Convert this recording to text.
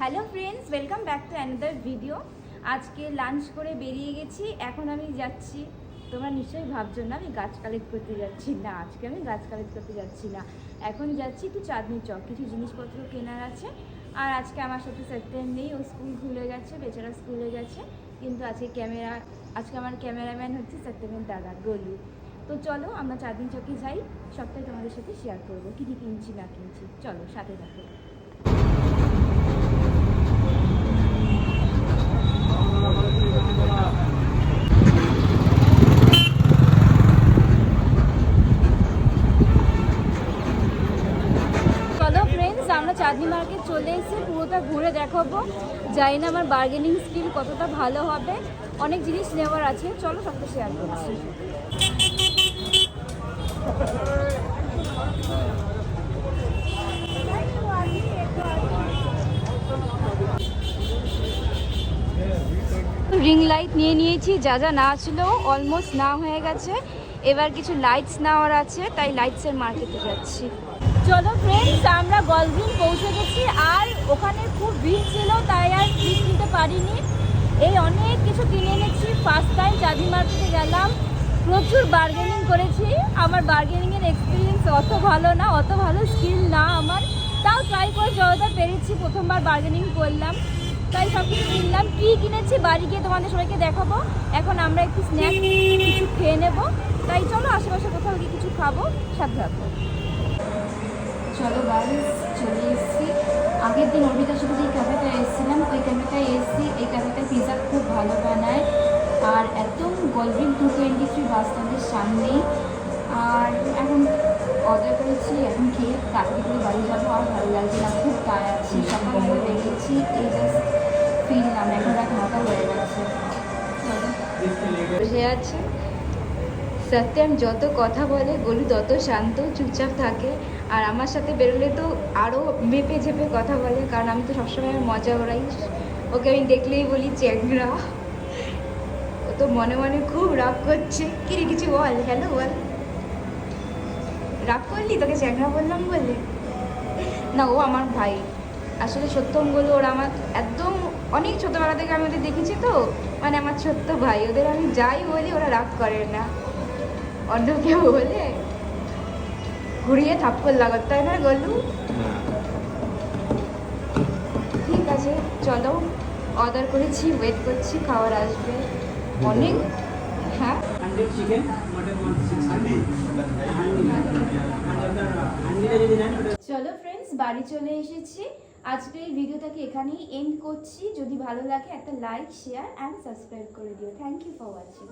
Hello friends, welcome back to another video. আজকে lunch করে বেরিয়ে গেছি। এখন আমি যাচ্ছি, তোমরা নিশ্চয়ই ভাবছো না আমি গাছ কালেক্ট করতে যাচ্ছি। না, আজকে আমি গাছ কালেক্ট করতে যাচ্ছি না। এখন যাচ্ছি একটু চাঁদনি চক, কিছু জিনিসপত্র কেনার আছে। আর আজকে আমার সাথে সত্যেন নেই, ও স্কুল খুলে গেছে, বেচারা স্কুলে গেছে। কিন্তু আজকে আমার ক্যামেরাম্যান হচ্ছে সত্যেনের দাদা গলু। তো চলো আমরা চাঁদনি চকে যাই, সবটাই তোমাদের সাথে শেয়ার করবো, কী কী কিনছি না কিনছি। চলো সাথে থাকো। আমরা চাঁদনি মার্কেট চলে এসে পুরোটা ঘুরে দেখাবো। জানি না আমার বার্গেনিং স্কিল কতটা ভালো হবে, অনেক জিনিস নেওয়ার আছে, চলো সবটা শেয়ার করছি। রিং লাইট নিয়ে নিয়েছি, যা যা না ছিল অলমোস্ট না হয়ে গেছে। এবার কিছু লাইটস নেওয়ার আছে, তাই লাইটসের মার্কেটে যাচ্ছি। চলো ফ্রেন্ডস, আমরা গলগ্রিন পৌঁছে গেছি। আর ওখানে খুব ভিড় ছিল, তাই আর ক্লিপ নিতে পারিনি। এই অনেক কিছু কিনে এনেছি। ফার্স্ট টাইম চাঁদনি মার্কেটে গেলাম, প্রচুর বার্গেনিং করেছি। আমার বার্গেনিংয়ের এক্সপিরিয়েন্স অত ভালো না, অত ভালো স্কিল না আমার, তাও ট্রাই করে যতটা পেরেছি। প্রথমবার বার্গেনিং করলাম, তাই সব কিছু কিনলাম। কী কিনেছি বাড়ি গিয়ে তোমাদের সবাইকে দেখাবো। এখন আমরা একটু স্ন্যাক্স কিছু খেয়ে নেবো, তাই চলো আশেপাশে কোথাও গিয়ে কিছু খাবো, সাথে থাকবো। চলো গাইস, চলে এসেছি। আগের দিন অর্পিতার সাথে যেই ক্যাফেটায় এসেছিলাম, ওই ক্যাফেটায় এসেছি। এই ক্যাফেটায় পিৎজা খুব ভালো বানায়, আর একদম গলগ্রিন 223 বাস স্ট্যান্ডের সামনেই। আর এখন অর্ডার করেছি, এখন খেয়ে তাড়াতাড়ি করে বাড়ি যাবো। আর ভালো লাগছে না, খুব টায়ার্ড আছি। সকালবেলা বেরিয়েছি, এই জাস্ট ফিরলাম, এখন রাত 9টা হয়ে গেছে। বসে আছে সত্যম, যত কথা বলে গলু তত শান্ত চুপচাপ থাকে। আর আমার সাথে বেরোলে তো আরও মেপে ঝেপে কথা বলে, কারণ আমি তো সবসময় মজা ওড়াই। ওকে আমি দেখলেই বলি চ্যাংরা। ও তো মনে মনে খুব রাগ করছে। কি রে, কিছু বল, হ্যালো বল। রাগ করলি তোকে চ্যাংরা বললাম বলে? না, ও আমার ভাই আসলে। সত্যম বলে ওরা আমার একদম অনেক ছোটোবেলা থেকে আমি ওদের দেখেছি, তো মানে আমার ছোট্ট ভাই। ওদের আমি যাই বলি ওরা রাগ করে না। অন্য কেউ বলে ঘুরিয়ে থাপ্পড় লাগাত, তাই না গলু? ঠিক আছে চলো, অর্ডার করেছি, ওয়েট করছি, খাবার আসবে অনেক। হ্যাঁ, চলো ফ্রেন্ডস, বাড়ি চলে এসেছি। আজকের এই ভিডিওটাকে এখানেই এন্ড করছি। যদি ভালো লাগে একটা লাইক, শেয়ার অ্যান্ড সাবস্ক্রাইব করে দিও। Thank you for watching.